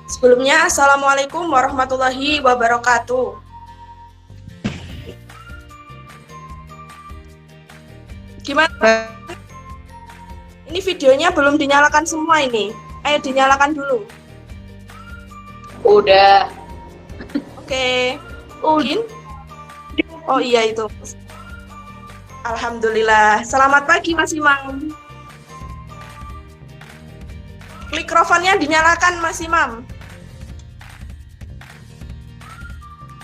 Sebelumnya, Assalamualaikum warahmatullahi wabarakatuh. Gimana? Ini videonya belum dinyalakan semua ini. Ayo dinyalakan dulu. Udah. Oke. Mungkin? Oh iya itu. Alhamdulillah. Selamat pagi Mas Imam. Mikrofonnya dinyalakan Mas Imam.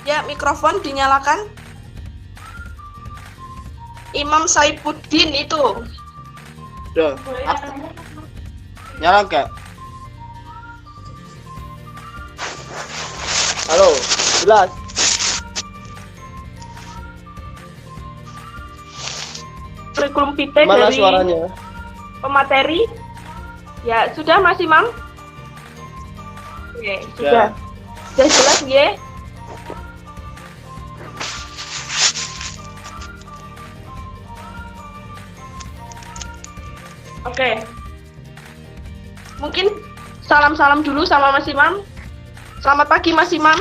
Ya, mikrofon dinyalakan. Imam Saifuddin itu. Udah. Nyala nggak? Halo, jelas. Kurikulum vitae Mana dari suaranya? pemateri. Ya, sudah Mas Imam? Oke, sudah. Sudah jelas ya? Oke. Mungkin salam-salam dulu sama Mas Imam. Selamat pagi Mas Imam.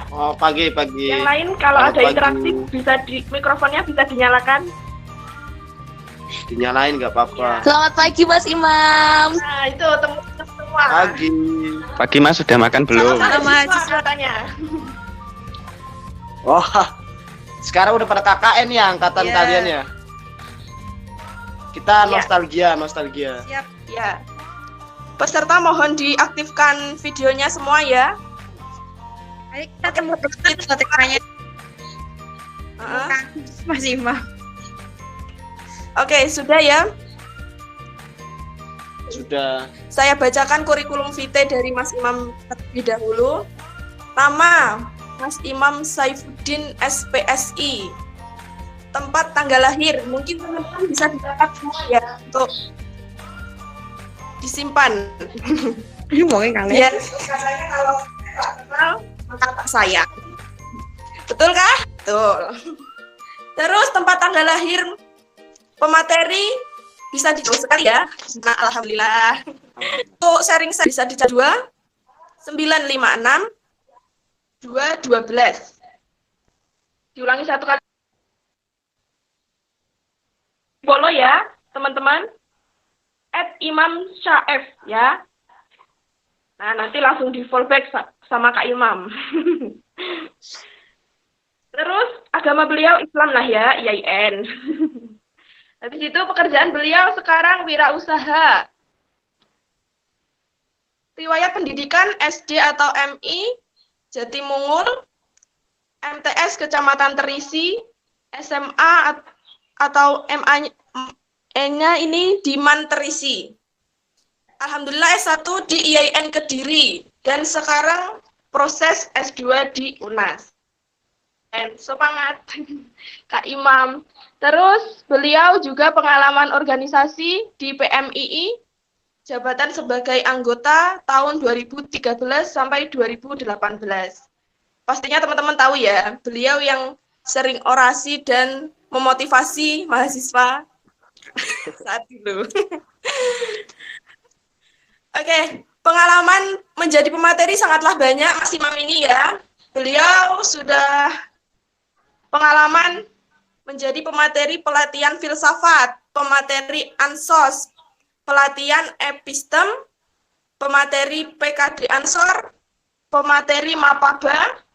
Oh, pagi. Yang lain kalau Selamat ada pagi. interaksi bisa mikrofonnya bisa dinyalakan. Dinyalain nggak apa-apa. Selamat pagi Mas Imam. Nah, itu teman-teman semua. Pagi. Pagi Mas, sudah makan belum? Sama katanya. Wah, sekarang udah pada KKN ya angkatan Iya. kalian ya. Kita Iya. nostalgia. Siap, ya. Peserta mohon diaktifkan videonya semua ya. Ayo kita temu tanya Heeh. Mas Imam. Oke, sudah ya. Sudah. Saya bacakan kurikulum vitae dari Mas Imam terlebih dahulu. Nama Mas Imam Saifuddin SPSI. Tempat tanggal lahir, mungkin teman-teman bisa dicatat semua ya untuk disimpan. Ini mungkin kalian. Biar katanya kalau nggak kenal maka tak sayang. Betul kah? Betul. Terus tempat tanggal lahir pemateri bisa dijawab sekali ya. Nah, alhamdulillah. Untuk sharing bisa dicatat 956 212. Diulangi satu kali. Follow ya, teman-teman. @imam_syaef ya. Nah, nanti langsung di follow back sama Kak Imam. Terus agama beliau Islam lah ya, IAIN. Habis itu pekerjaan beliau sekarang wirausaha. Riwayat pendidikan SD atau MI Jatimungul, MTS Kecamatan Terisi, SMA atau MA-nya ini di Man Terisi. Alhamdulillah S1 di IAIN Kediri dan sekarang proses S2 di UNAS. Dan semangat Kak Imam. Terus beliau juga pengalaman organisasi di PMII, jabatan sebagai anggota tahun 2013 sampai 2018. Pastinya teman-teman tahu ya, beliau yang sering orasi dan memotivasi mahasiswa saat itu. Oke, pengalaman menjadi pemateri sangatlah banyak Mas Imam ini ya. Beliau sudah pengalaman menjadi pemateri pelatihan filsafat, pemateri ansos, pelatihan epistem, pemateri PKD Ansor, pemateri Mapaba,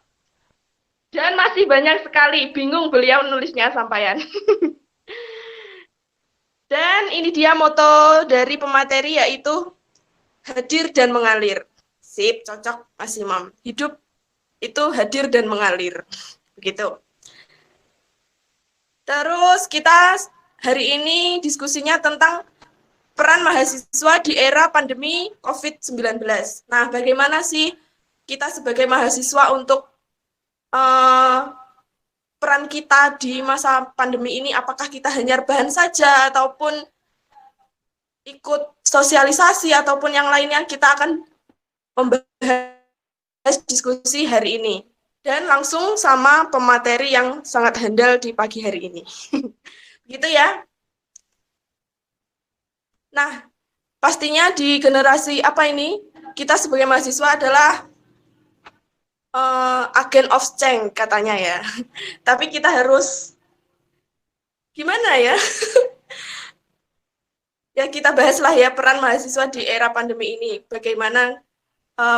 dan masih banyak sekali. Bingung beliau nulisnya sampaian. Dan ini dia moto dari pemateri yaitu hadir dan mengalir. Sip, cocok Mas Imam. Hidup itu hadir dan mengalir. Begitu. Terus kita hari ini diskusinya tentang peran mahasiswa di era pandemi COVID-19. Nah, bagaimana sih kita sebagai mahasiswa untuk peran kita di masa pandemi ini? Apakah kita hanya rebahan saja ataupun ikut sosialisasi ataupun yang lainnya? Kita akan membahas diskusi hari ini. Dan langsung sama pemateri yang sangat handal di pagi hari ini. Gitu ya. Nah, pastinya di generasi apa ini? kita sebagai mahasiswa adalah agen of change katanya ya. Tapi kita harus gimana ya? Ya kita bahaslah ya peran mahasiswa di era pandemi ini. Bagaimana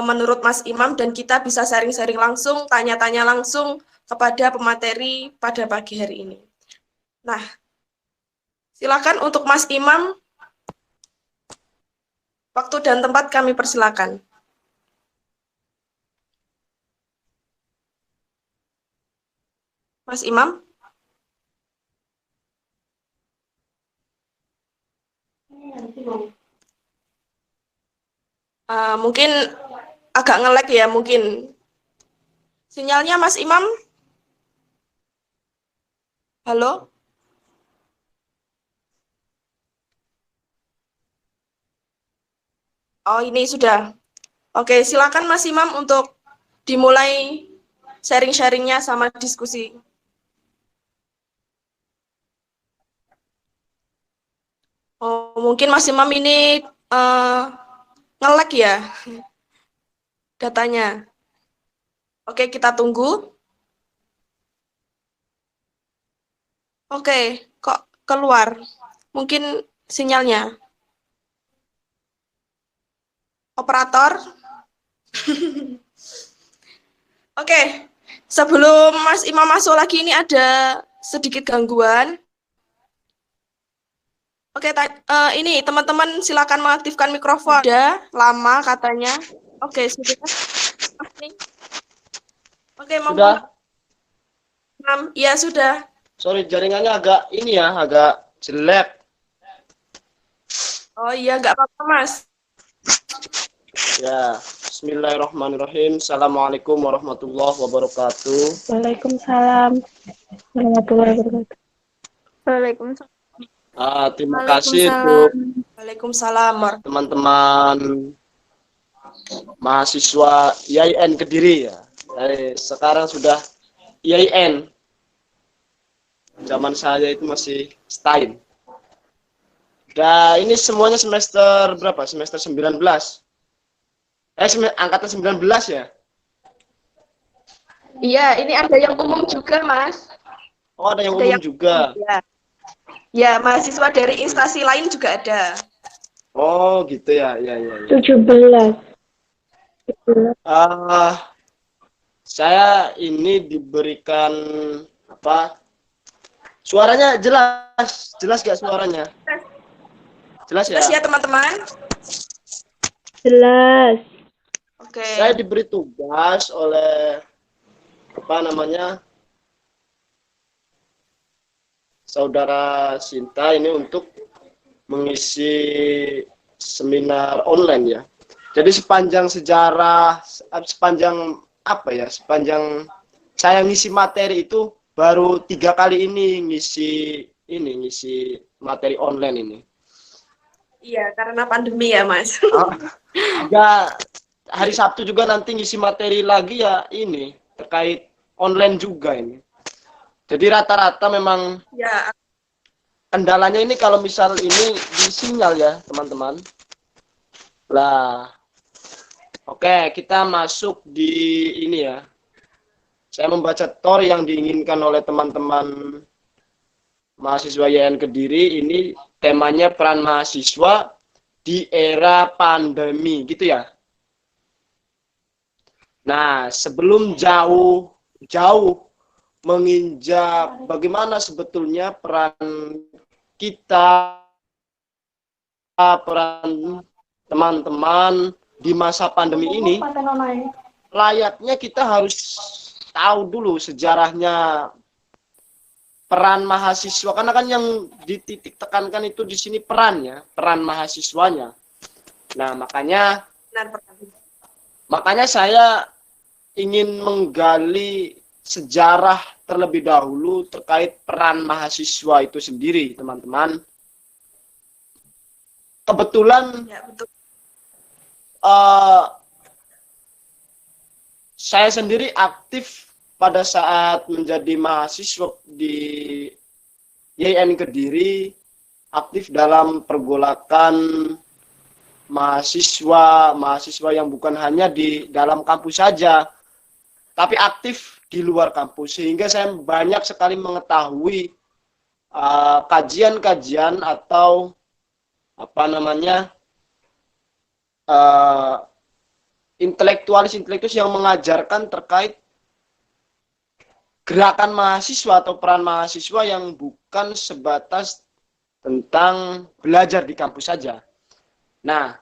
menurut Mas Imam, dan kita bisa sharing-sharing langsung, tanya-tanya langsung kepada pemateri pada pagi hari ini. Nah, silakan untuk Mas Imam, waktu dan tempat kami persilakan. Mas Imam? Mungkin agak nge-lag ya, mungkin. Sinyalnya Mas Imam? Halo? Oh, ini sudah. Oke, silakan Mas Imam untuk dimulai sharing-sharingnya sama diskusi. Oh, mungkin Mas Imam ini nge-lag ya datanya. Oke, kita tunggu. Oke, kok keluar? Mungkin sinyalnya. Operator. Oke, sebelum Mas Imam masuk lagi, ini ada sedikit gangguan. Oke, ini teman-teman silakan mengaktifkan mikrofon. Sudah lama katanya. Oke, sudah. Oke, Sudah. Ya sudah. Sorry, jaringannya agak ini ya, agak jelek. Oh iya, nggak apa-apa Mas. Ya, Bismillahirrahmanirrahim. Assalamualaikum warahmatullahi wabarakatuh. Waalaikumsalam warahmatullahi wabarakatuh. Waalaikumsalam. Terima kasih untuk Waalaikumsalam. teman-teman mahasiswa IAIN Kediri ya. Sekarang sudah IAIN. Zaman saya itu masih STAIN. Dan ini semuanya semester berapa? Semester 19. Angkatan 19 ya? Iya, ini ada yang umum juga, Mas. Oh, ada yang umum juga. Ya. Ya, mahasiswa dari instansi lain juga ada. Oh, gitu ya. Ya. 17. Saya ini diberikan apa? Suaranya jelas gak suaranya? Jelas ya? Jelas ya, teman-teman? Jelas. Oke. Saya diberi tugas oleh Saudara Sinta ini untuk mengisi seminar online ya. Jadi sepanjang saya ngisi materi itu baru 3 kali ini ngisi materi online ini. Iya, karena pandemi ya, Mas. Ya, hari Sabtu juga nanti ngisi materi lagi ya ini terkait online juga ini. Jadi rata-rata memang Ya, kendalanya ini kalau misal ini di sinyal ya teman-teman. Lah, oke, kita masuk di ini ya. Saya membaca TOR yang diinginkan oleh teman-teman mahasiswa IAIN Kediri. Ini temanya peran mahasiswa di era pandemi, gitu ya. Nah, sebelum jauh menginjak bagaimana sebetulnya peran kita, peran teman-teman di masa pandemi ini, layaknya kita harus tahu dulu sejarahnya peran mahasiswa, karena kan yang dititik tekankan itu di sini perannya, peran mahasiswanya. Nah, makanya saya ingin menggali sejarah terlebih dahulu terkait peran mahasiswa itu sendiri, teman-teman. Kebetulan ya betul. Saya sendiri aktif pada saat menjadi mahasiswa di IAIN Kediri, aktif dalam pergolakan mahasiswa yang bukan hanya di dalam kampus saja, tapi aktif di luar kampus, sehingga saya banyak sekali mengetahui kajian-kajian atau apa namanya intelektualis yang mengajarkan terkait gerakan mahasiswa atau peran mahasiswa yang bukan sebatas tentang belajar di kampus saja. Nah,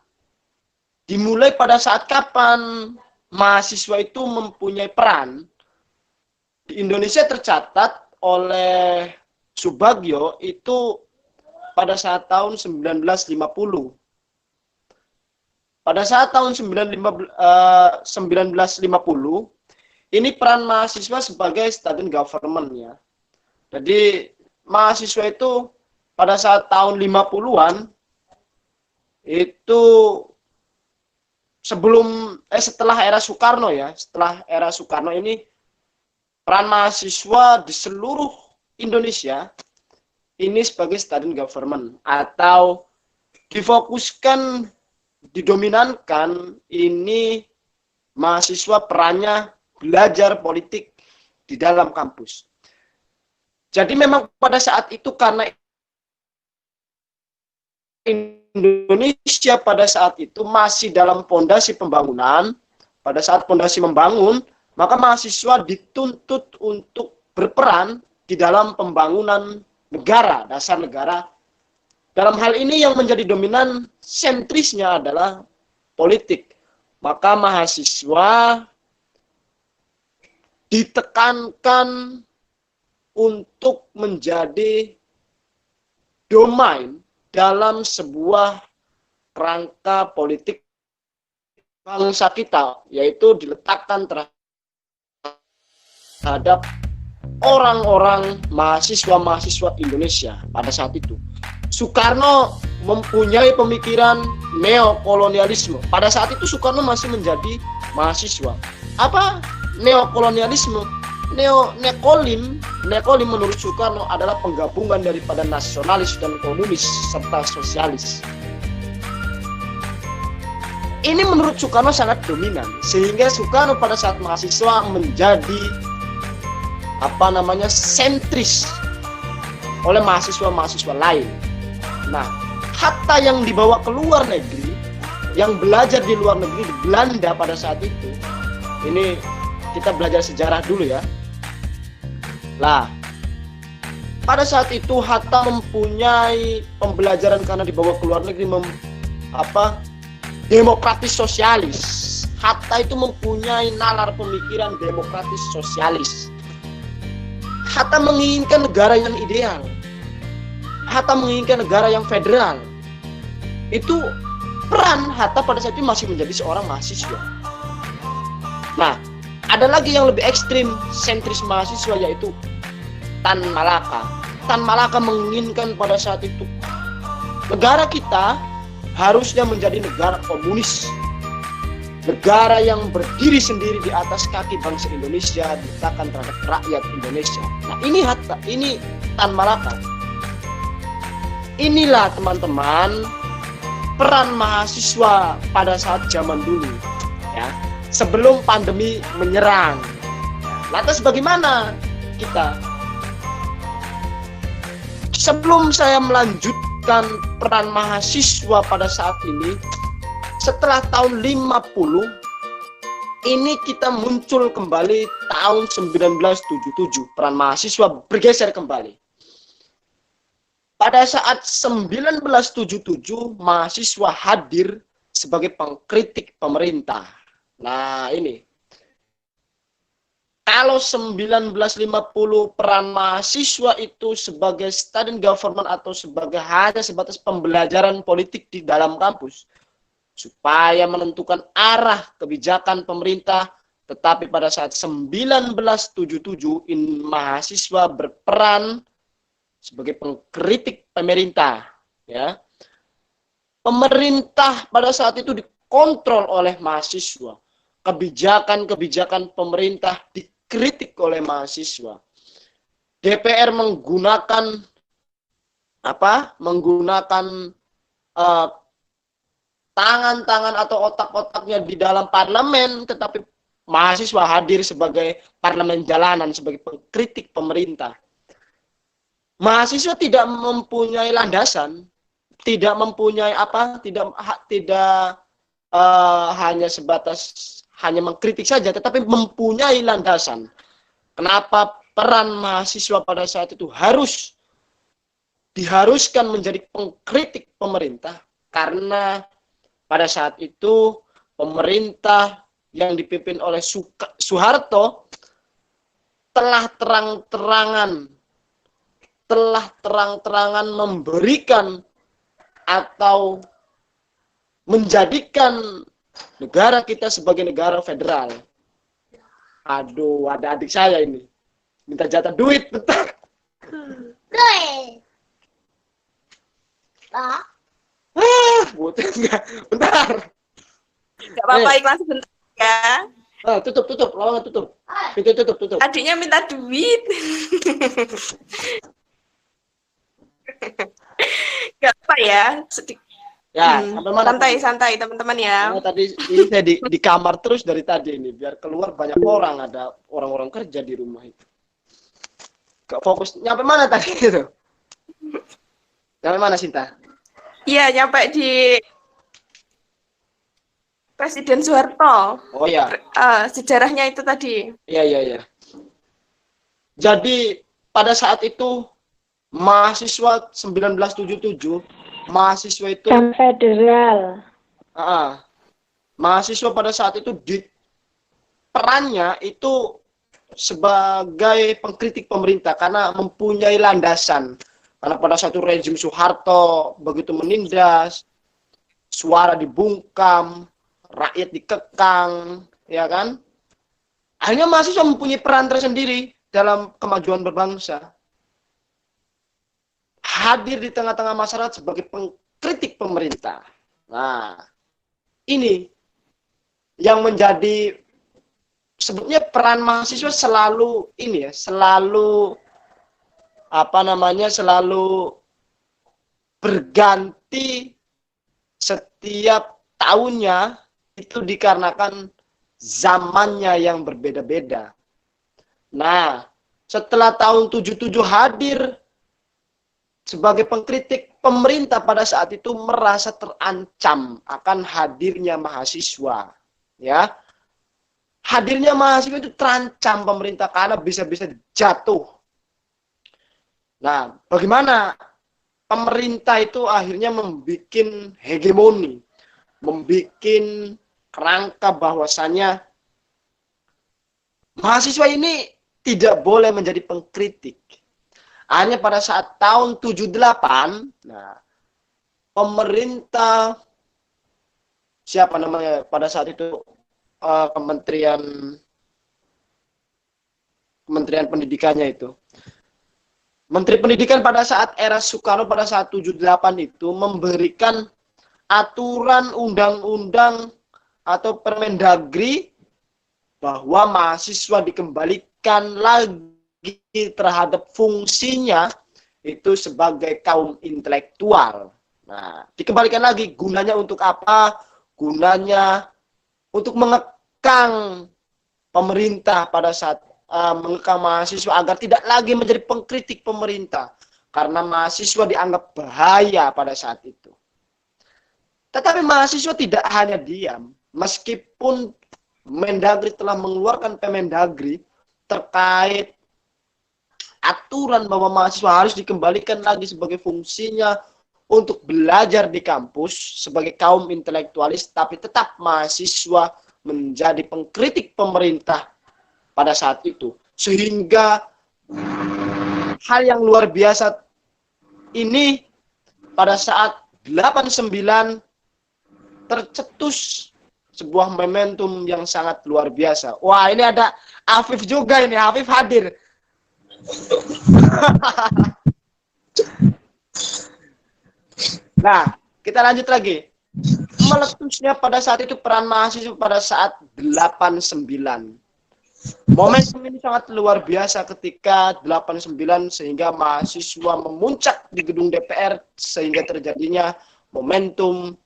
dimulai pada saat kapan mahasiswa itu mempunyai peran? Di Indonesia tercatat oleh Subagio itu pada saat tahun 1950. Pada saat tahun 1950, ini peran mahasiswa sebagai student government ya. Jadi mahasiswa itu pada saat tahun 50-an itu setelah era Soekarno ya, setelah era Soekarno ini peran mahasiswa di seluruh Indonesia ini sebagai student government atau difokuskan, didominankan ini mahasiswa perannya belajar politik di dalam kampus. Jadi memang pada saat itu karena Indonesia pada saat itu masih dalam pondasi pembangunan, pada saat pondasi membangun, maka mahasiswa dituntut untuk berperan di dalam pembangunan negara, dasar negara. Dalam hal ini yang menjadi dominan sentrisnya adalah politik. Maka mahasiswa ditekankan untuk menjadi domain dalam sebuah kerangka politik bangsa kita, yaitu diletakkan terhadap orang-orang mahasiswa Indonesia pada saat itu. Soekarno mempunyai pemikiran neokolonialisme. Pada saat itu Soekarno masih menjadi mahasiswa. Apa neokolonialisme? Nekolim menurut Soekarno adalah penggabungan daripada nasionalis dan komunis serta sosialis. Ini menurut Soekarno sangat dominan, sehingga Soekarno pada saat mahasiswa menjadi sentris oleh mahasiswa lain. Nah, hatta yang dibawa ke luar negeri, yang belajar di luar negeri di Belanda pada saat itu, ini kita belajar sejarah dulu ya. Lah, pada saat itu Hatta mempunyai pembelajaran karena dibawa ke luar negeri demokratis sosialis. Hatta itu mempunyai nalar pemikiran demokratis sosialis. Hatta menginginkan negara yang ideal. Hatta menginginkan negara yang federal. Itu peran Hatta pada saat itu masih menjadi seorang mahasiswa. Nah, ada lagi yang lebih ekstrim sentris mahasiswa, yaitu Tan Malaka. Tan Malaka menginginkan pada saat itu negara kita harusnya menjadi negara komunis, negara yang berdiri sendiri di atas kaki bangsa Indonesia, diletakkan terhadap rakyat Indonesia. Nah, ini Tan Malaka. Inilah teman-teman peran mahasiswa pada saat zaman dulu ya, sebelum pandemi menyerang. Lantas bagaimana kita? Sebelum saya melanjutkan peran mahasiswa pada saat ini, setelah tahun 50, ini kita muncul kembali tahun 1977. Peran mahasiswa bergeser kembali. Pada saat 1977, mahasiswa hadir sebagai pengkritik pemerintah. Nah, ini. Kalau 1950 peran mahasiswa itu sebagai student government atau hanya sebatas pembelajaran politik di dalam kampus supaya menentukan arah kebijakan pemerintah, tetapi pada saat 1977 mahasiswa berperan sebagai pengkritik pemerintah ya. Pemerintah pada saat itu dikontrol oleh mahasiswa. Kebijakan-kebijakan pemerintah dikritik oleh mahasiswa. DPR menggunakan tangan-tangan atau otak-otaknya di dalam parlemen, tetapi mahasiswa hadir sebagai parlemen jalanan, sebagai pengkritik pemerintah. Mahasiswa tidak mempunyai landasan, tidak mempunyai apa, tidak hanya sebatas hanya mengkritik saja, tetapi mempunyai landasan. Kenapa peran mahasiswa pada saat itu diharuskan menjadi pengkritik pemerintah? Karena pada saat itu pemerintah yang dipimpin oleh Soeharto telah terang-terangan memberikan atau menjadikan negara kita sebagai negara federal. Aduh, ada adik saya ini minta jatah duit, bentar. Bentar. Gak apa-apa, iklan sebentar ya. Tutup, lowongan tutup. Pintu tutup. Adiknya minta duit. Gak apa ya, sedikit. Ya, sampai mana? Santai teman-teman ya. Tadi ini saya di kamar terus dari tadi ini, biar keluar banyak orang, ada orang-orang kerja di rumah itu. Gak fokus. Nyampe mana tadi itu? Nyampe mana, Sinta? Iya, nyampe di Presiden Soeharto. Oh ya. Sejarahnya itu tadi. Iya. Jadi pada saat itu mahasiswa 1977, mahasiswa itu federal. Mahasiswa pada saat itu perannya itu sebagai pengkritik pemerintah karena mempunyai landasan. Karena pada satu rezim Soeharto begitu menindas, suara dibungkam, rakyat dikekang, ya kan? Akhirnya mahasiswa mempunyai peran tersendiri dalam kemajuan berbangsa. Hadir di tengah-tengah masyarakat sebagai pengkritik pemerintah. Nah, ini yang menjadi sebetulnya peran mahasiswa selalu ini ya, selalu berganti setiap tahunnya, itu dikarenakan zamannya yang berbeda-beda. Nah, setelah tahun 77 hadir sebagai pengkritik pemerintah, pada saat itu merasa terancam akan hadirnya mahasiswa, ya. Hadirnya mahasiswa itu terancam pemerintah karena bisa-bisa jatuh. Nah, bagaimana pemerintah itu akhirnya membuat hegemoni, membuat kerangka bahwasannya mahasiswa ini tidak boleh menjadi pengkritik. Hanya pada saat tahun 78, nah, pemerintah siapa namanya pada saat itu Kementerian Pendidikannya itu. Menteri Pendidikan pada saat era Soekarno pada saat 78 itu memberikan aturan undang-undang atau Permendagri bahwa mahasiswa dikembalikan lagi terhadap fungsinya itu sebagai kaum intelektual. Nah, dikembalikan lagi, gunanya untuk apa? Gunanya untuk mengekang pemerintah pada saat mengekang mahasiswa agar tidak lagi menjadi pengkritik pemerintah karena mahasiswa dianggap bahaya pada saat itu. Tetapi mahasiswa tidak hanya diam, meskipun Mendagri telah mengeluarkan Permendagri terkait aturan bahwa mahasiswa harus dikembalikan lagi sebagai fungsinya untuk belajar di kampus sebagai kaum intelektualis, tapi tetap mahasiswa menjadi pengkritik pemerintah pada saat itu. Sehingga hal yang luar biasa ini pada saat 89 tercetus sebuah momentum yang sangat luar biasa. Wah, ini ada Afif juga ini, Afif hadir. Nah, kita lanjut lagi. Meletusnya pada saat itu peran mahasiswa pada saat 89. Momentum ini sangat luar biasa ketika 89 sehingga mahasiswa memuncak di gedung DPR sehingga terjadinya momentum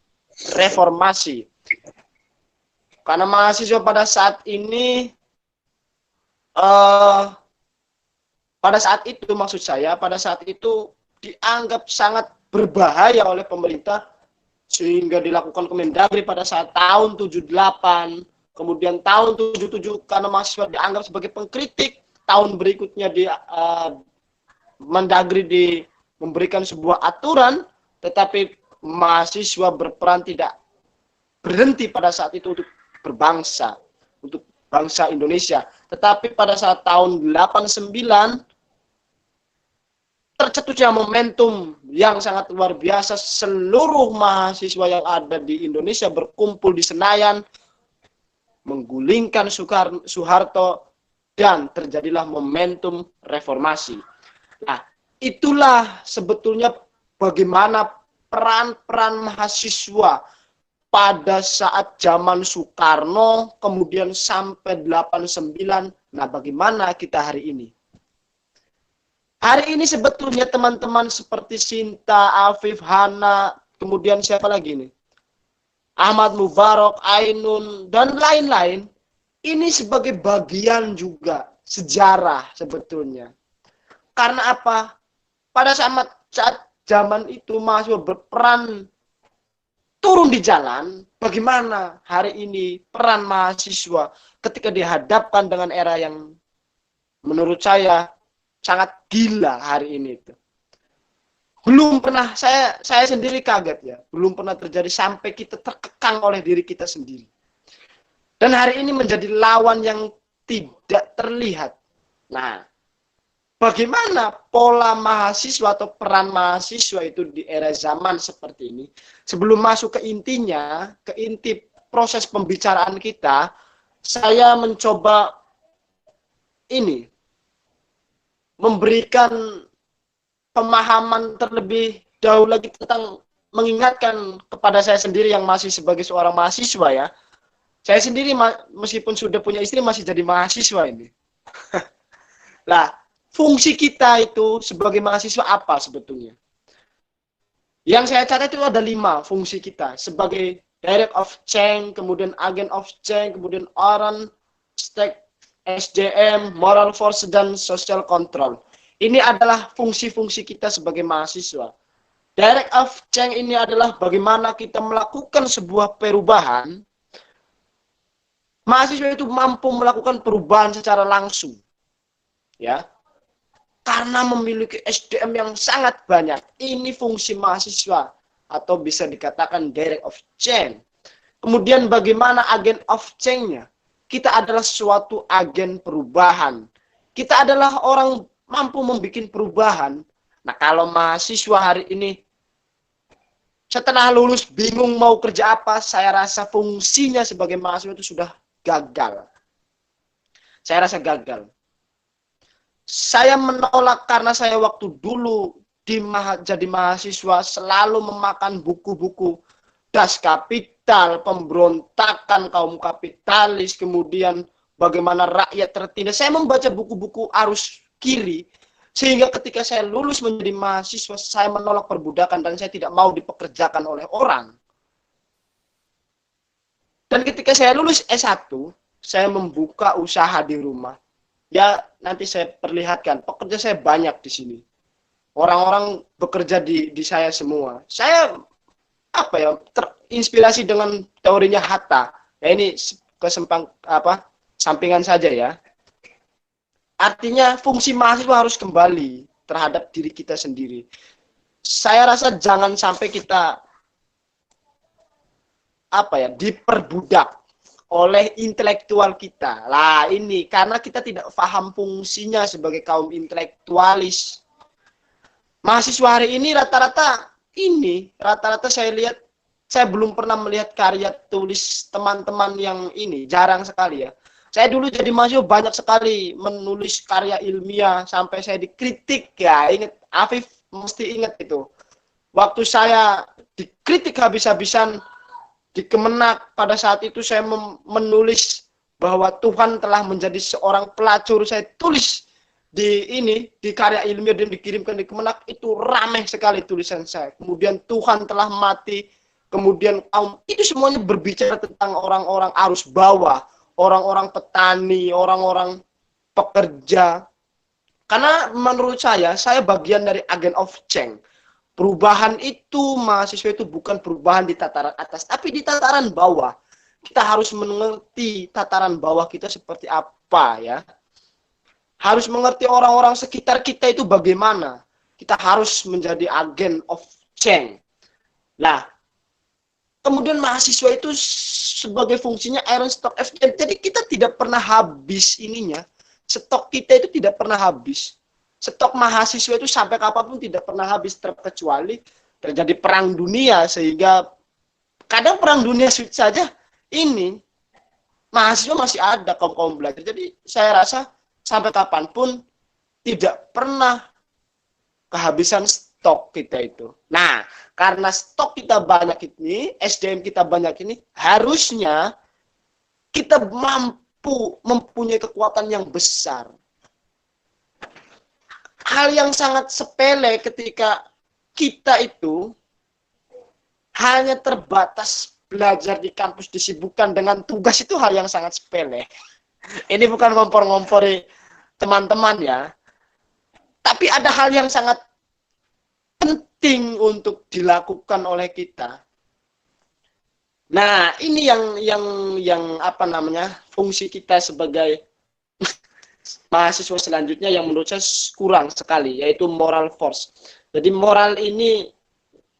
reformasi. Karena mahasiswa pada saat ini, pada saat itu maksud saya, pada saat itu dianggap sangat berbahaya oleh pemerintah, sehingga dilakukan Kemendagri pada saat tahun 78, kemudian tahun 77 karena mahasiswa dianggap sebagai pengkritik, tahun berikutnya di Mendagri memberikan sebuah aturan, tetapi mahasiswa berperan tidak berhenti pada saat itu untuk berbangsa, untuk bangsa Indonesia. Tetapi pada saat tahun 89 tercetusnya momentum yang sangat luar biasa, seluruh mahasiswa yang ada di Indonesia berkumpul di Senayan, menggulingkan Soeharto, dan terjadilah momentum reformasi. Nah, itulah sebetulnya bagaimana peran-peran mahasiswa pada saat zaman Soekarno, kemudian sampai 89. Nah, bagaimana kita hari ini? Hari ini sebetulnya teman-teman seperti Sinta, Afif, Hana, kemudian siapa lagi nih? Ahmad Mubarak, Ainun, dan lain-lain. Ini sebagai bagian juga sejarah sebetulnya. Karena apa? Pada saat zaman itu mahasiswa berperan turun di jalan, bagaimana hari ini peran mahasiswa ketika dihadapkan dengan era yang menurut saya sangat gila hari ini itu. Belum pernah, saya sendiri kaget ya, belum pernah terjadi sampai kita terkekang oleh diri kita sendiri. Dan hari ini menjadi lawan yang tidak terlihat. Nah, bagaimana pola mahasiswa atau peran mahasiswa itu di era zaman seperti ini? Sebelum masuk ke intinya, ke inti proses pembicaraan kita, saya mencoba ini, memberikan pemahaman terlebih dahulu lagi tentang, mengingatkan kepada saya sendiri yang masih sebagai seorang mahasiswa ya. Saya sendiri meskipun sudah punya istri masih jadi mahasiswa ini. Nah, fungsi kita itu sebagai mahasiswa apa sebetulnya? Yang saya catat itu ada 5 fungsi kita. Sebagai direct of change, kemudian agent of change, kemudian orang, stake, SDM, moral force, dan social control. Ini adalah fungsi-fungsi kita sebagai mahasiswa. Direct of change ini adalah bagaimana kita melakukan sebuah perubahan. Mahasiswa itu mampu melakukan perubahan secara langsung. Ya. Karena memiliki SDM yang sangat banyak. Ini fungsi mahasiswa atau bisa dikatakan direct of change. Kemudian bagaimana agent of change-nya? Kita adalah suatu agen perubahan. Kita adalah orang mampu membuat perubahan. Nah, kalau mahasiswa hari ini setelah lulus bingung mau kerja apa, saya rasa fungsinya sebagai mahasiswa itu sudah gagal. Saya rasa gagal. Saya menolak karena saya waktu dulu jadi mahasiswa selalu memakan buku-buku Das Kapital, pemberontakan kaum kapitalis, kemudian bagaimana rakyat tertindas. Saya membaca buku-buku arus kiri, sehingga ketika saya lulus menjadi mahasiswa, saya menolak perbudakan dan saya tidak mau dipekerjakan oleh orang. Dan ketika saya lulus S1, saya membuka usaha di rumah. Ya, nanti saya perlihatkan, pekerja saya banyak di sini. Orang-orang bekerja di saya semua. Saya terinspirasi dengan teorinya Hatta. Ya, ini sampingan saja ya. Artinya fungsi mahasiswa harus kembali terhadap diri kita sendiri. Saya rasa jangan sampai kita diperbudak oleh intelektual kita. Lah ini karena kita tidak paham fungsinya sebagai kaum intelektualis. Mahasiswa hari ini rata-rata saya lihat, saya belum pernah melihat karya tulis teman-teman yang ini, jarang sekali ya. Saya dulu jadi mahasiswa banyak sekali menulis karya ilmiah sampai saya dikritik ya. Ingat, Afif mesti ingat itu. Waktu saya dikritik habis-habisan di Kemenak, pada saat itu saya menulis bahwa Tuhan telah menjadi seorang pelacur. Saya tulis di karya ilmiah dan dikirimkan di Kemenak, itu ramai sekali tulisan saya. Kemudian Tuhan telah mati kemudian kaum, itu semuanya berbicara tentang orang-orang arus bawah, orang-orang petani, orang-orang pekerja. Karena menurut saya bagian dari agen of change. Perubahan itu, mahasiswa itu bukan perubahan di tataran atas, tapi di tataran bawah. Kita harus mengerti tataran bawah kita seperti apa ya. Harus mengerti orang-orang sekitar kita itu bagaimana. Kita harus menjadi agen of change. Nah, kemudian mahasiswa itu sebagai fungsinya iron stock exchange. Jadi kita tidak pernah habis ininya. Stok kita itu tidak pernah habis. Stok mahasiswa itu sampai kapanpun tidak pernah habis, terkecuali terjadi perang dunia, sehingga kadang perang dunia saja ini mahasiswa masih ada kaum belajar. Jadi saya rasa sampai kapanpun tidak pernah kehabisan stok kita itu. Nah, karena stok kita banyak ini, SDM kita banyak ini, harusnya kita mempunyai kekuatan yang besar. Hal yang sangat sepele ketika kita itu hanya terbatas belajar di kampus, disibukkan dengan tugas, itu hal yang sangat sepele. Ini bukan ngompor-ngompori teman-teman ya. Tapi ada hal yang sangat penting untuk dilakukan oleh kita. Nah, ini yang apa namanya? Fungsi kita sebagai mahasiswa selanjutnya yang menurut saya kurang sekali, yaitu moral force. Jadi moral ini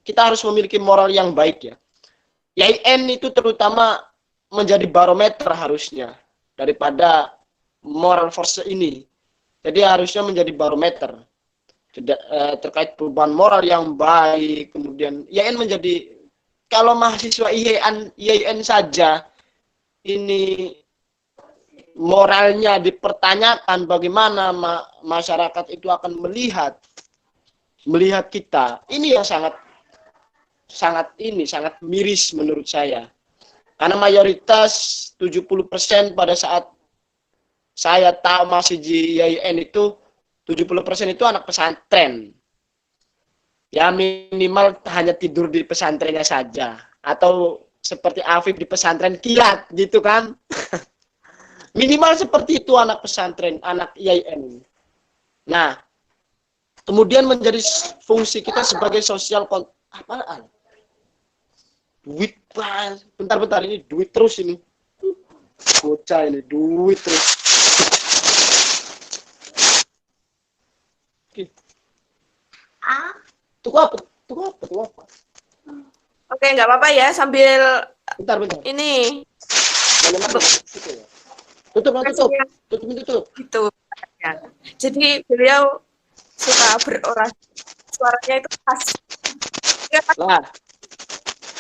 kita harus memiliki moral yang baik ya. YIN itu terutama menjadi barometer harusnya daripada moral force ini. Jadi harusnya menjadi barometer terkait perubahan moral yang baik. Kemudian YIN menjadi, kalau mahasiswa YIN saja ini moralnya dipertanyakan, bagaimana masyarakat itu akan melihat kita. Ini yang sangat miris menurut saya. Karena mayoritas 70% pada saat saya tahu masih di YIN itu 70% itu anak pesantren. Ya minimal hanya tidur di pesantrennya saja, atau seperti Afif di pesantren kilat gitu kan. Minimal seperti itu anak pesantren, anak YIN. Nah, kemudian menjadi fungsi kita sebagai sosial apaan? Duit, bentar ini duit terus ini. Bocah ini duit terus. Tunggu apa? Oke, nggak apa-apa ya, sambil Bentar. ini Tutup. gitu. Ya. Jadi beliau suka berorasi, suaranya itu khas. Nah,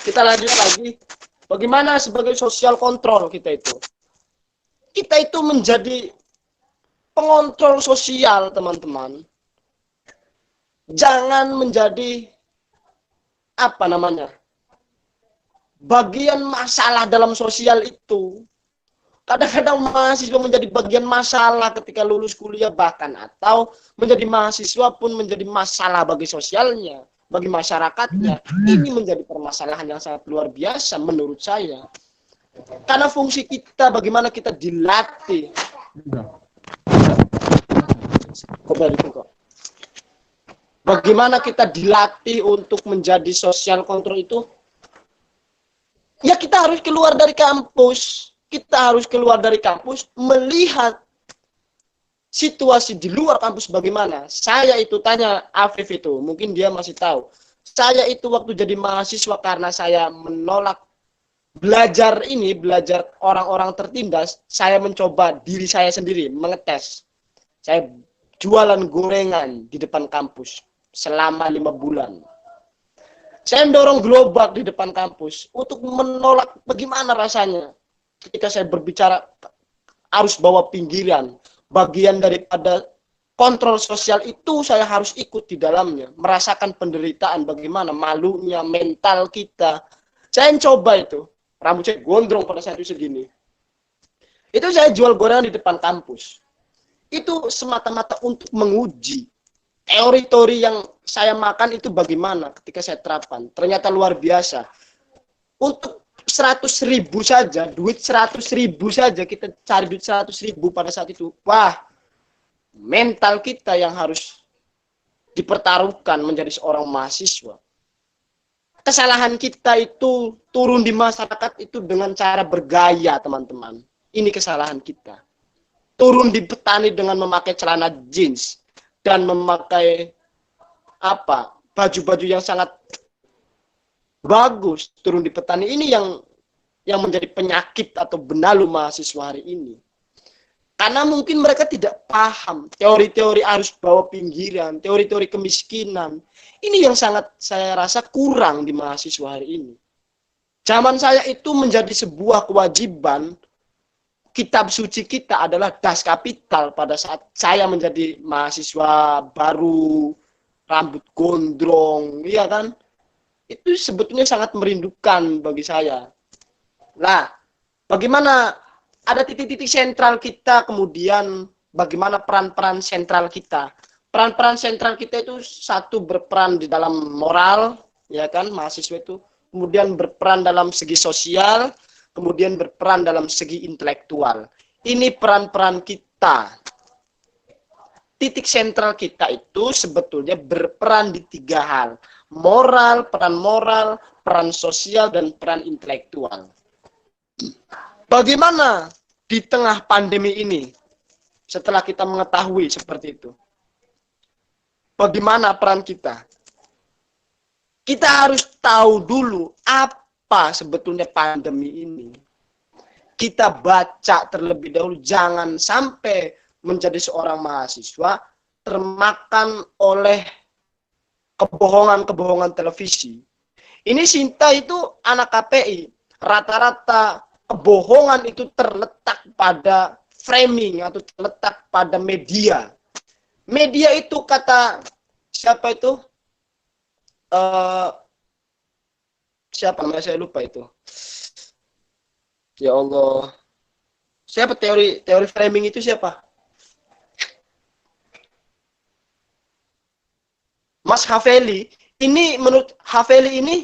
kita lanjut lagi. Bagaimana sebagai sosial kontrol kita itu? Kita itu menjadi pengontrol sosial, teman-teman. Jangan menjadi apa namanya? Bagian masalah dalam sosial itu. Kadang-kadang mahasiswa menjadi bagian masalah ketika lulus kuliah bahkan, atau menjadi mahasiswa pun menjadi masalah bagi sosialnya, bagi masyarakatnya. Ini menjadi permasalahan yang sangat luar biasa menurut saya. Karena fungsi kita bagaimana kita dilatih. Bagaimana kita dilatih untuk menjadi sosial kontrol itu? Ya kita harus keluar dari kampus. Kita harus keluar dari kampus, melihat situasi di luar kampus bagaimana. Saya itu tanya Afif itu, mungkin dia masih tahu. Saya itu waktu jadi mahasiswa karena saya menolak belajar orang-orang tertindas, saya mencoba diri saya sendiri, mengetes. Saya jualan gorengan di depan kampus selama 5 bulan. Saya mendorong gerobak di depan kampus untuk menolak bagaimana rasanya. Ketika saya berbicara arus bawah pinggiran, bagian daripada kontrol sosial itu saya harus ikut di dalamnya, merasakan penderitaan, bagaimana malunya mental kita. Saya coba itu, rambut saya gondrong pada saat itu segini. Itu saya jual gorengan di depan kampus. Itu semata-mata untuk menguji teori-teori yang saya makan itu bagaimana ketika saya terapkan. Ternyata luar biasa. Untuk 100.000 saja, duit 100.000 saja, kita cari duit 100.000 pada saat itu. Wah, mental kita yang harus dipertaruhkan menjadi seorang mahasiswa. Kesalahan kita itu turun di masyarakat itu dengan cara bergaya, teman-teman. Ini kesalahan kita. Turun di petani dengan memakai celana jeans dan memakai baju-baju yang sangat bagus. Turun di petani ini yang menjadi penyakit atau benalu mahasiswa hari ini. Karena mungkin mereka tidak paham teori-teori arus bawah pinggiran, teori-teori kemiskinan. Ini yang sangat saya rasa kurang di mahasiswa hari ini. Zaman saya itu menjadi sebuah kewajiban. Kitab suci kita adalah Das Kapital pada saat saya menjadi mahasiswa baru, rambut gondrong, iya kan? Itu sebetulnya sangat merindukan bagi saya. Nah, bagaimana ada titik-titik sentral kita, kemudian bagaimana peran-peran sentral kita. Peran-peran sentral kita itu satu berperan di dalam moral, ya kan, mahasiswa itu. Kemudian berperan dalam segi sosial, kemudian berperan dalam segi intelektual. Ini peran-peran kita. Titik sentral kita itu sebetulnya berperan di 3 hal. Moral, peran sosial, dan peran intelektual. Bagaimana di tengah pandemi ini, setelah kita mengetahui seperti itu? Bagaimana peran kita? Kita harus tahu dulu apa sebetulnya pandemi ini. Kita baca terlebih dahulu, jangan sampai menjadi seorang mahasiswa termakan oleh kebohongan-kebohongan televisi. Ini Sinta itu anak KPI. Rata-rata kebohongan itu terletak pada framing atau terletak pada media. Media itu kata siapa itu? Siapa namanya, saya lupa itu. Ya Allah. Siapa teori framing itu siapa? Mas Haveli. Ini menurut Haveli ini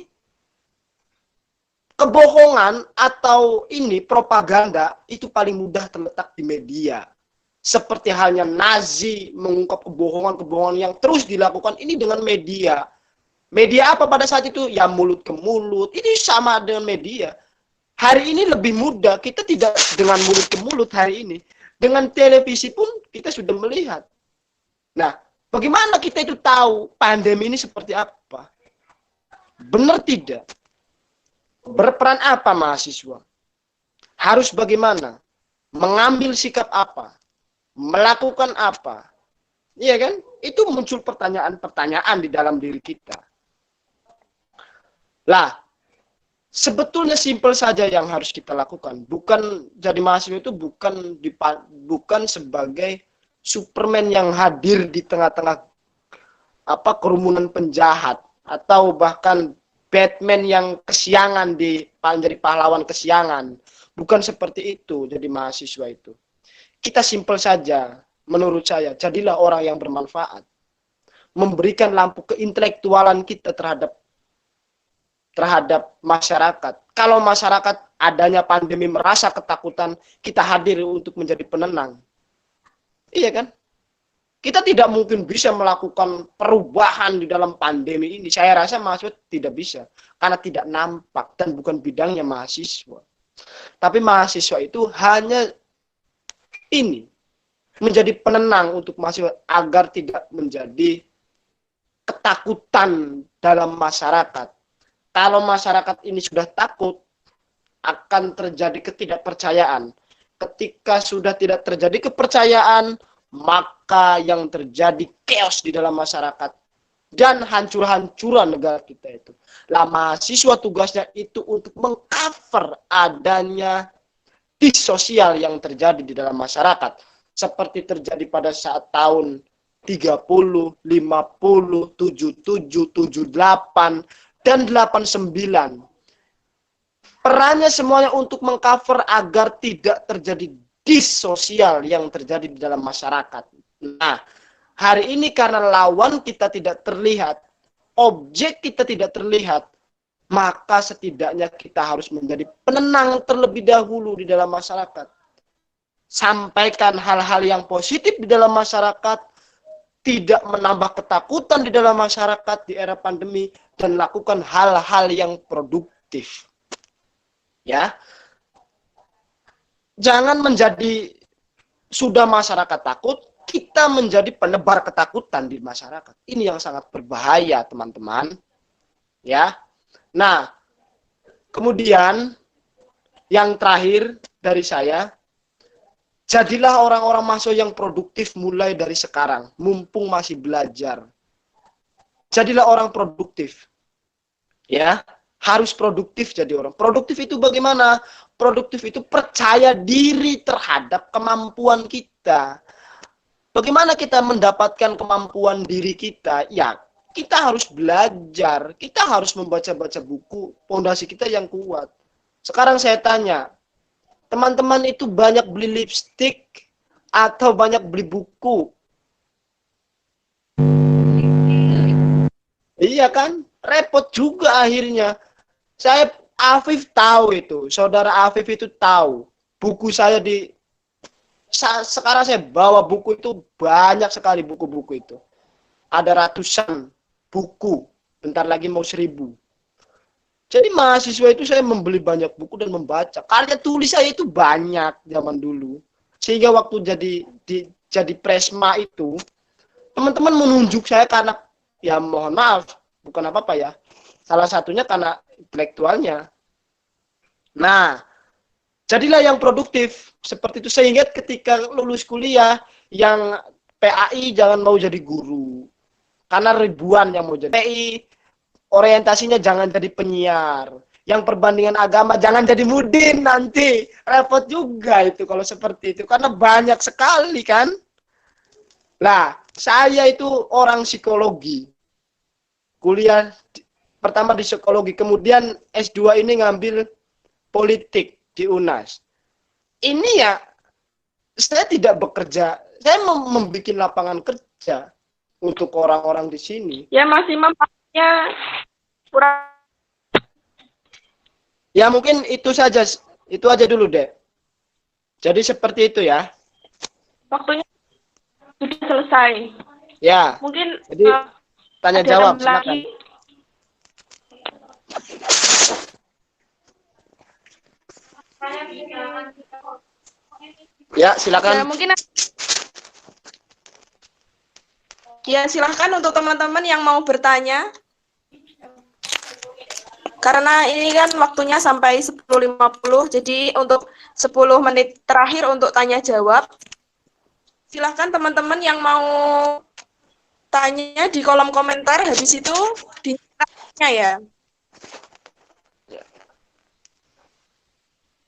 kebohongan atau ini propaganda itu paling mudah terletak di media. Seperti halnya Nazi mengungkap kebohongan-kebohongan yang terus dilakukan ini dengan media. Media apa pada saat itu? Ya mulut ke mulut. Ini sama dengan media. Hari ini lebih mudah. Kita tidak dengan mulut ke mulut hari ini. Dengan televisi pun kita sudah melihat. Nah, bagaimana kita itu tahu pandemi ini seperti apa? Benar tidak? Berperan apa mahasiswa? Harus bagaimana? Mengambil sikap apa? Melakukan apa? Iya kan? Itu muncul pertanyaan-pertanyaan di dalam diri kita. Lah, sebetulnya simpel saja yang harus kita lakukan. Bukan jadi mahasiswa itu bukan sebagai Superman yang hadir di tengah-tengah kerumunan penjahat atau bahkan Batman yang kesiangan menjadi pahlawan kesiangan. Bukan seperti itu jadi mahasiswa itu. Kita simpel saja, menurut saya, jadilah orang yang bermanfaat. Memberikan lampu keintelektualan kita terhadap masyarakat. Kalau masyarakat adanya pandemi merasa ketakutan, kita hadir untuk menjadi penenang. Iya kan? Kita tidak mungkin bisa melakukan perubahan di dalam pandemi ini. Saya rasa mahasiswa tidak bisa. Karena tidak nampak dan bukan bidangnya mahasiswa. Tapi mahasiswa itu hanya ini. Menjadi penenang untuk mahasiswa agar tidak menjadi ketakutan dalam masyarakat. Kalau masyarakat ini sudah takut, akan terjadi ketidakpercayaan. Ketika sudah tidak terjadi kepercayaan, maka yang terjadi chaos di dalam masyarakat dan hancur-hancuran negara kita itu. Lah mahasiswa tugasnya itu untuk mengcover adanya disosial yang terjadi di dalam masyarakat. Seperti terjadi pada saat tahun 30, 50, 77, 78, dan 89. Perannya semuanya untuk mengcover agar tidak terjadi disosial yang terjadi di dalam masyarakat. Nah, hari ini karena lawan kita tidak terlihat, objek kita tidak terlihat, maka setidaknya kita harus menjadi penenang terlebih dahulu di dalam masyarakat. Sampaikan hal-hal yang positif di dalam masyarakat, tidak menambah ketakutan di dalam masyarakat di era pandemi, dan lakukan hal-hal yang produktif. Ya. Jangan menjadi sudah masyarakat takut, kita menjadi penebar ketakutan di masyarakat. Ini yang sangat berbahaya, teman-teman. Ya. Nah, kemudian yang terakhir dari saya, jadilah orang-orang mahasiswa yang produktif mulai dari sekarang, mumpung masih belajar. Jadilah orang produktif. Ya, harus produktif jadi orang. Produktif itu bagaimana? Produktif itu percaya diri terhadap kemampuan kita. Bagaimana kita mendapatkan kemampuan diri kita? Ya, kita harus belajar. Kita harus membaca-baca buku, fondasi kita yang kuat. Sekarang saya tanya, teman-teman itu banyak beli lipstik atau banyak beli buku? Iya kan? Repot juga akhirnya. Afif tahu itu. Saudara Afif itu tahu. Buku saya sekarang saya bawa buku itu banyak sekali buku-buku itu. Ada ratusan buku. Bentar lagi mau 1000. Jadi mahasiswa itu saya membeli banyak buku dan membaca. Karya tulis saya itu banyak zaman dulu. Sehingga waktu jadi presma itu, teman-teman menunjuk saya karena, ya mohon maaf, bukan apa-apa ya. Salah satunya karena intelektualnya. Nah, jadilah yang produktif. Seperti itu. Sehingga ketika lulus kuliah, yang PAI jangan mau jadi guru. Karena ribuan yang mau jadi PAI. Orientasinya jangan jadi penyiar. Yang perbandingan agama jangan jadi mudin nanti. Repot juga itu kalau seperti itu. Karena banyak sekali kan. Nah, saya itu orang psikologi. Kuliah pertama di psikologi. Kemudian S2 ini ngambil politik di UNAS. Ini ya, saya tidak bekerja. Saya membuat lapangan kerja untuk orang-orang di sini. Ya masih mempaknya kurang. Ya mungkin itu saja, itu aja dulu deh. Jadi seperti itu ya. Waktunya sudah selesai. Ya. Mungkin Jadi tanya jawab silakan. Ya silakan. Ya, mungkin ya silahkan untuk teman-teman yang mau bertanya. Karena ini kan waktunya sampai 10.50, jadi untuk 10 menit terakhir untuk tanya jawab. Silahkan teman-teman yang mau tanya di kolom komentar, habis itu ditanya ya.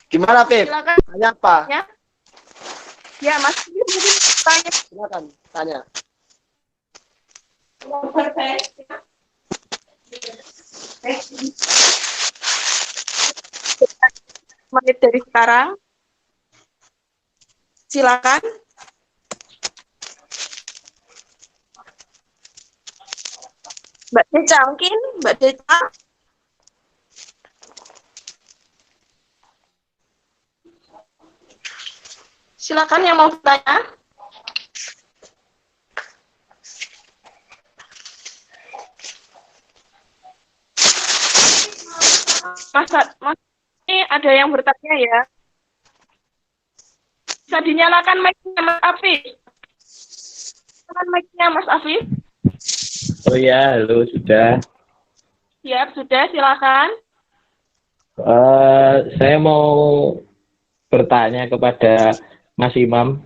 Gimana, Pip? Silakan. Tanya apa? Ya, Mas, mungkin tanya. Silakan, tanya. Menit dari sekarang. Silakan. Mbak Deca mungkin, Mbak Deca. Silakan yang mau bertanya. Mas, ini ada yang bertanya ya. Bisa dinyalakan mic-nya Mas Afif. Nyalakan mic-nya Mas Afif. Oh ya, halo, sudah. Siap, sudah, silakan. Saya mau bertanya kepada Mas Imam.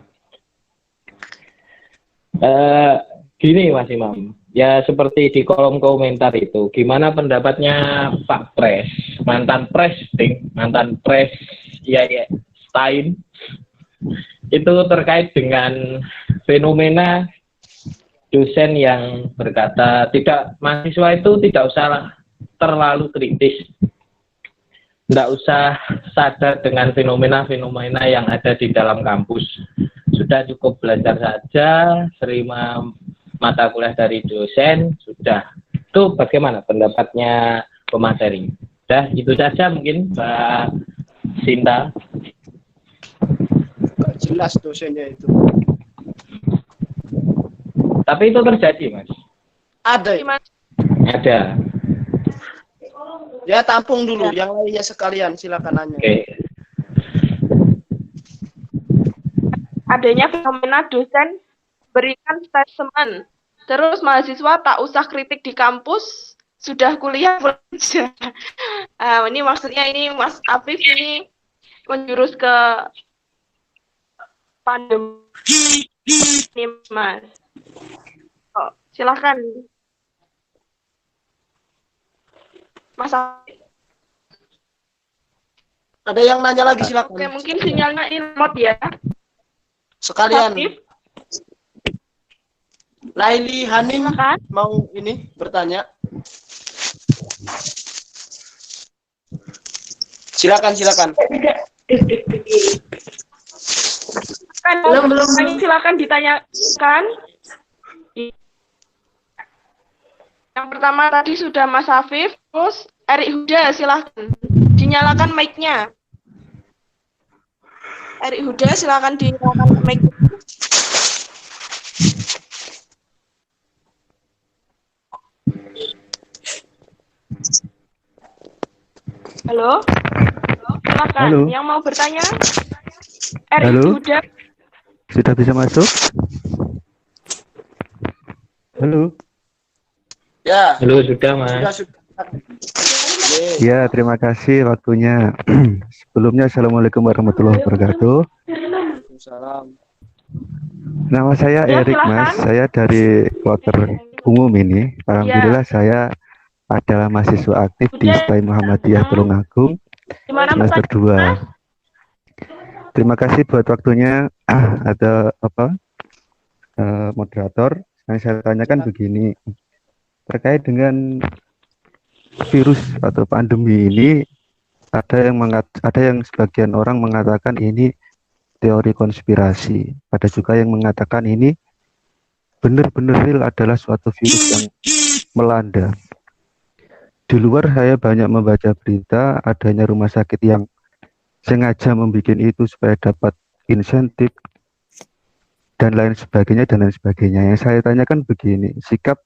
Gini Mas Imam, ya seperti di kolom komentar itu, gimana pendapatnya Pak Pres, mantan Pres ya Stein, itu terkait dengan fenomena dosen yang berkata mahasiswa itu tidak usah terlalu kritis, tidak usah sadar dengan fenomena-fenomena yang ada di dalam kampus. Sudah cukup belajar saja, terima mata kuliah dari dosen, sudah. Itu bagaimana pendapatnya pemateri? Udah, itu saja mungkin Mbak Sinta. Gak jelas dosennya itu. Tapi itu terjadi, Mas. Ada ya? Gimana? Ada. Ya tampung dulu, yang lainnya sekalian silakan nanya. Oke. Adanya fenomena dosen berikan statement, terus mahasiswa tak usah kritik di kampus, sudah kuliah belajar. Ini maksudnya ini Mas Afif ini menjurus ke pandemi ini, Mas. Oh, silakan. Mas Afif. Ada yang nanya lagi silakan. Oke, mungkin sinyalnya ini lemot ya. Sekalian. Afif, Laili Hanim silakan. mau ini bertanya. Silakan. Silakan ditanyakan. Yang pertama tadi sudah Mas Afif, terus Erik Huda silakan dinyalakan mic-nya. Erik Huda silakan dinyalakan mic. Halo? Silakan. Halo. Yang mau bertanya? Erik Halo. Huda. Sudah bisa masuk? Halo. Ya. Halo, sudah, Mas. Sudah. Ya, terima kasih waktunya. Sebelumnya, Assalamualaikum warahmatullahi wabarakatuh. Salam. Nama saya Ya, Erik, silakan. Mas. Saya dari kloter umum ini. Alhamdulillah saya adalah mahasiswa aktif di STAI Muhammadiyah Tulungagung, Gimana semester 2. Terima kasih buat waktunya. Ada moderator. Yang saya tanyakan begini. Terkait dengan virus atau pandemi ini, ada yang sebagian orang mengatakan ini teori konspirasi. Ada juga yang mengatakan ini benar-benar real adalah suatu virus yang melanda. Di luar saya banyak membaca berita adanya rumah sakit yang sengaja membuat itu supaya dapat insentif dan lain sebagainya. Yang saya tanyakan begini, sikap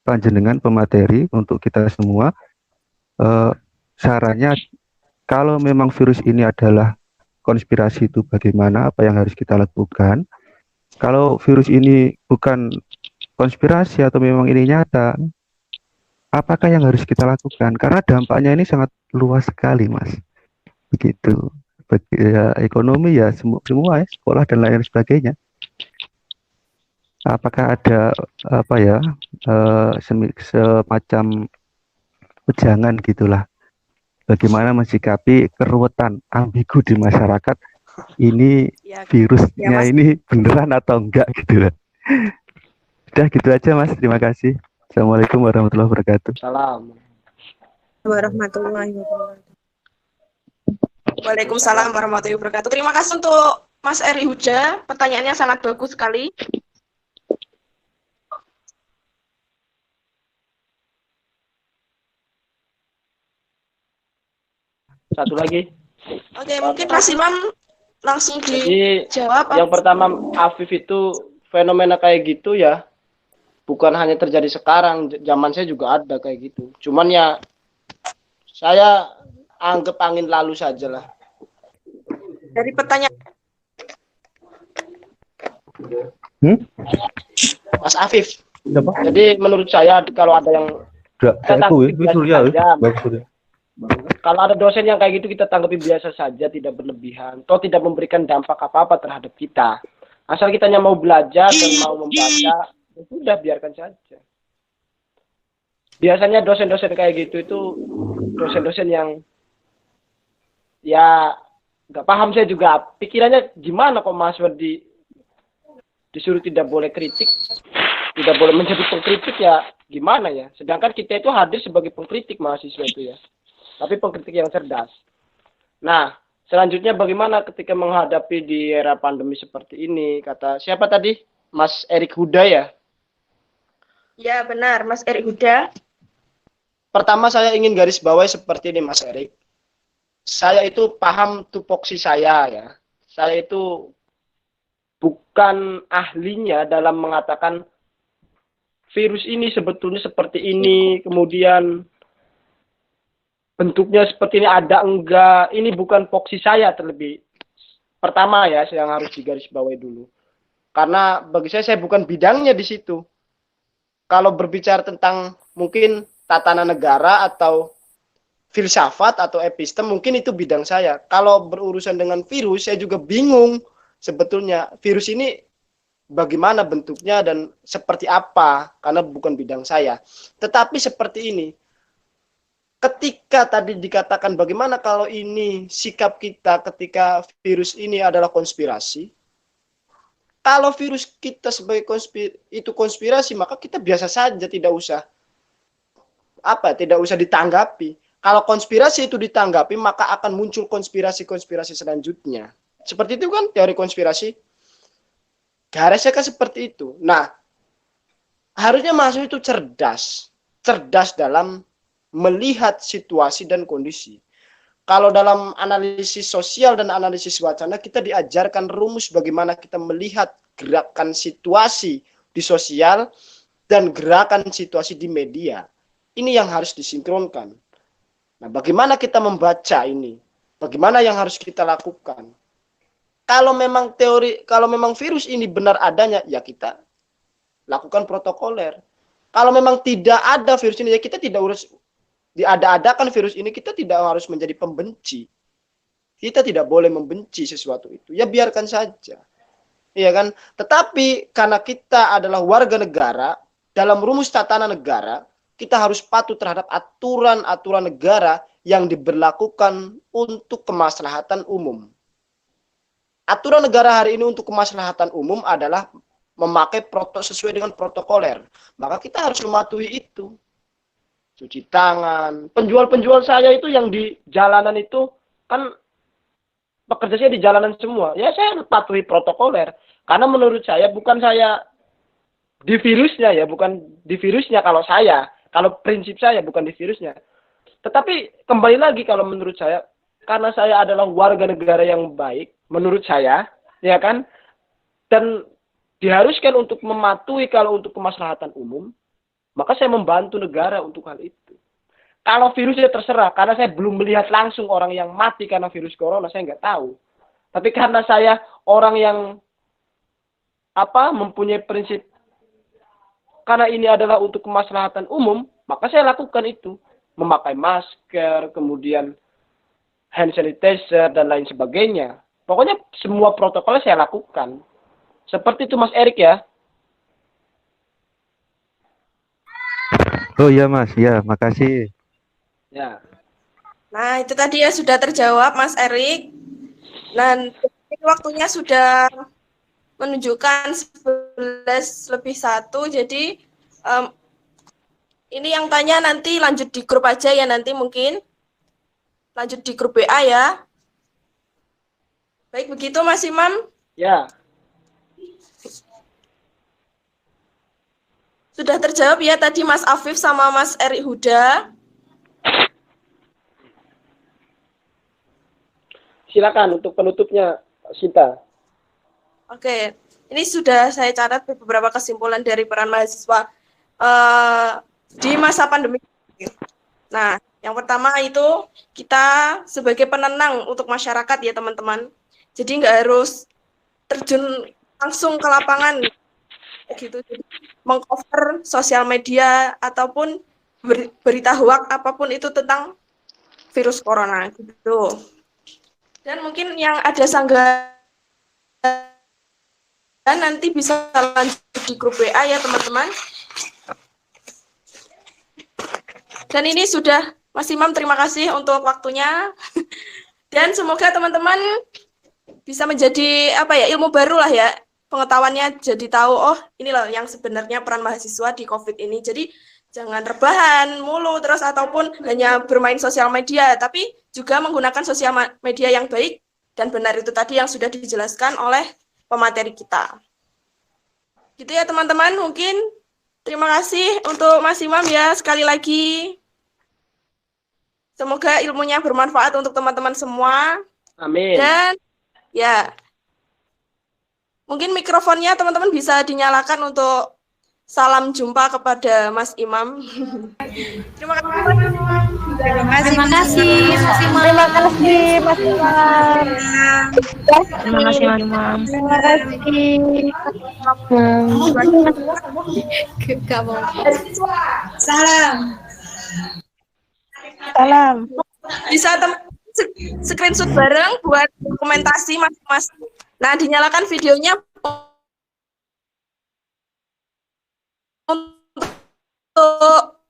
panjenengan pemateri untuk kita semua, sarannya kalau memang virus ini adalah konspirasi itu bagaimana, apa yang harus kita lakukan? Kalau virus ini bukan konspirasi atau memang ini nyata, apakah yang harus kita lakukan? Karena dampaknya ini sangat luas sekali, Mas. Begitu. Ya, ekonomi ya semua ya, sekolah dan lain sebagainya. Apakah ada semacam wejangan gitulah, bagaimana mensikapi keruwetan ambigu di masyarakat ini, virusnya ini beneran atau enggak gitu lah. Udah gitu aja, Mas. Terima kasih. Assalamualaikum warahmatullahi wabarakatuh. Salam. Warahmatullahi wabarakatuh. Waalaikumsalam warahmatullahi wabarakatuh. Terima kasih untuk Mas Erik Huda. Pertanyaannya sangat bagus sekali. Satu lagi. Oke, mungkin Mas Imam langsung Jadi dijawab. yang pertama, Afif itu fenomena kayak gitu ya, bukan hanya terjadi sekarang, zaman saya juga ada kayak gitu. Cuman ya saya anggap angin lalu saja lah. Dari pertanyaan Mas Afif. Jadi menurut saya kalau ada yang kalau ada dosen yang kayak gitu, kita tanggapi biasa saja, tidak berlebihan. Toh tidak memberikan dampak apa-apa terhadap kita. Asal kita hanya mau belajar dan mau membaca, ya sudah biarkan saja. Biasanya dosen-dosen kayak gitu itu dosen-dosen yang ya nggak paham. Saya juga pikirannya gimana kok mahasiswa disuruh tidak boleh kritik, tidak boleh menjadi pengkritik, ya gimana ya. Sedangkan kita itu hadir sebagai pengkritik mahasiswa itu ya. Tapi pengkritik yang cerdas. Nah, selanjutnya bagaimana ketika menghadapi di era pandemi seperti ini? Kata siapa tadi? Mas Erik Huda ya? Ya, benar, Mas Erik Huda. pertama saya ingin garis bawahi seperti ini Mas Erik. Saya itu paham tupoksi saya ya. Saya itu bukan ahlinya dalam mengatakan virus ini sebetulnya seperti ini, kemudian bentuknya seperti ini, ada enggak. Ini bukan poksi saya terlebih. Pertama ya, yang harus digarisbawahi dulu. Karena bagi saya bukan bidangnya di situ. Kalau berbicara tentang mungkin tatanan negara atau filsafat atau epistem, mungkin itu bidang saya. Kalau berurusan dengan virus, saya juga bingung sebetulnya virus ini bagaimana bentuknya dan seperti apa, karena bukan bidang saya. Tetapi seperti ini, ketika tadi dikatakan bagaimana kalau ini sikap kita ketika virus ini adalah konspirasi, kalau virus kita sebagai konspirasi, maka kita biasa saja, tidak usah ditanggapi. Kalau konspirasi itu ditanggapi, maka akan muncul konspirasi-konspirasi selanjutnya. Seperti itu kan teori konspirasi. Garisnya kan seperti itu. Nah, harusnya mahasiswa itu cerdas dalam melihat situasi dan kondisi. Kalau dalam analisis sosial dan analisis wacana, kita diajarkan rumus bagaimana kita melihat gerakan situasi di sosial dan gerakan situasi di media. Ini yang harus disinkronkan. Nah, bagaimana kita membaca ini? Bagaimana yang harus kita lakukan? Kalau memang virus ini benar adanya, ya kita lakukan protokoler. Kalau memang tidak ada virus ini, ya kita tidak harus diada-adakan virus ini, kita tidak harus menjadi pembenci. Kita tidak boleh membenci sesuatu itu. Ya biarkan saja. Iya kan? Tetapi karena kita adalah warga negara, dalam rumus tatanan negara, kita harus patuh terhadap aturan-aturan negara yang diberlakukan untuk kemaslahatan umum. Aturan negara hari ini untuk kemaslahatan umum adalah memakai sesuai dengan protokoler. Maka kita harus mematuhi itu. Cuci tangan. Penjual-penjual saya itu yang di jalanan itu kan pekerja saya di jalanan semua. Ya saya patuhi protokoler. Karena menurut saya bukan saya di virusnya ya, bukan di virusnya kalau saya. Kalau prinsip saya bukan di virusnya. Tetapi kembali lagi kalau menurut saya, karena saya adalah warga negara yang baik, menurut saya, ya kan, dan diharuskan untuk mematuhi kalau untuk kemaslahatan umum, maka saya membantu negara untuk hal itu. Kalau virusnya terserah, karena saya belum melihat langsung orang yang mati karena virus corona, saya nggak tahu. Tapi karena saya orang yang mempunyai prinsip, karena ini adalah untuk kemaslahatan umum, maka saya lakukan itu. Memakai masker, kemudian hand sanitizer, dan lain sebagainya. Pokoknya semua protokol saya lakukan. Seperti itu Mas Erik ya. Oh iya Mas, ya makasih. Ya. Nah, itu tadi ya sudah terjawab Mas Erik. Dan waktunya sudah menunjukkan 11:01. Jadi ini yang tanya nanti lanjut di grup aja ya, nanti mungkin lanjut di grup WA ya. Baik begitu Mas Imam? Ya. Sudah terjawab ya tadi Mas Afif sama Mas Erik Huda. Silakan untuk penutupnya, Sita. Oke, ini sudah saya catat beberapa kesimpulan dari peran mahasiswa di masa pandemi. Nah, yang pertama itu kita sebagai penenang untuk masyarakat ya teman-teman. Jadi nggak harus terjun langsung ke lapangan gitu. Jadi, mengcover sosial media ataupun berita hoax apapun itu tentang virus corona gitu. Dan mungkin yang ada sanggahan nanti bisa lanjut di grup WA ya teman-teman. Dan ini sudah Mas Imam, terima kasih untuk waktunya. Dan semoga teman-teman bisa menjadi ilmu baru lah ya. Pengetahuannya jadi tahu, oh inilah yang sebenarnya peran mahasiswa di COVID ini. Jadi jangan rebahan mulu terus ataupun hanya bermain sosial media, tapi juga menggunakan sosial media yang baik dan benar itu tadi yang sudah dijelaskan oleh pemateri kita. Gitu ya teman-teman, mungkin terima kasih untuk Mas Imam ya sekali lagi. Semoga ilmunya bermanfaat untuk teman-teman semua. Amin. Dan ya, mungkin mikrofonnya teman-teman bisa dinyalakan untuk salam jumpa kepada Mas Imam. Terima kasih. Terima kasih, Terima kasih, Mas Imam. Terima kasih, Mas Imam. Terima kasih, Mas Imam. Terima kasih. Gak mau. Salam. Salam. Bisa screenshot bareng buat dokumentasi masing-masing. Nah, dinyalakan videonya untuk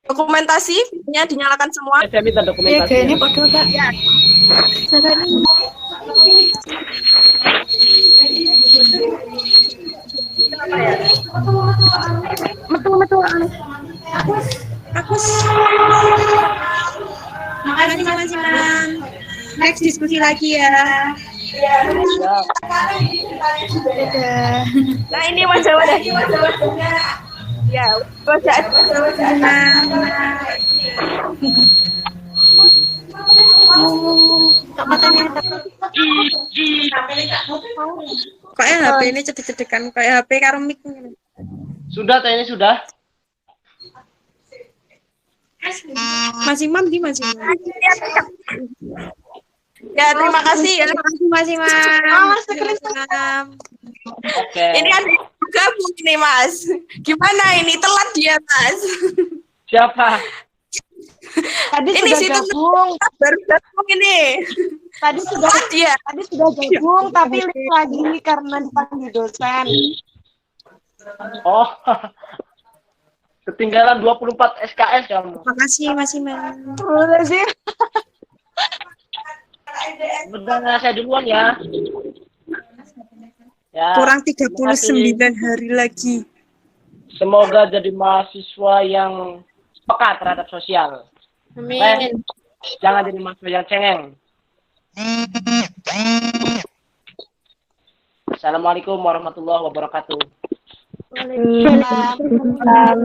dokumentasi, videonya dinyalakan semua. Saya minta Ya, dokumentasi. kayaknya bodoh, Kak. Makasih Mas Imam. Next diskusi lagi ya. Nah, ini wajah-wajahnya. Ya, wajah. Kayak HP ini cedek-cedekan kayak HP karo mic. Sudah, tanya sudah. Mas Imam di Mas Imam. Ya, terima kasih ya. Terima kasih Mas Imam. Mas Imam. Oke. Ini ada yang gabung nih, Mas. Gimana ini? Telat dia, Mas. Siapa? Tadi Ini sudah situ gabung. baru gabung ini. Tadi sudah Telat dia. gabung, tapi lift lagi karena dipanggil dosen. Oh. Ketinggalan 24 SKS kamu. Makasih Mas Imam. Udah sih. Udah, saya duluan ya. Ya. Kurang terima kasih. 39 hari lagi. Semoga jadi mahasiswa yang peka terhadap sosial. Amin. Jangan jadi mahasiswa yang cengeng. Assalamualaikum warahmatullahi wabarakatuh. Waalaikumsalam.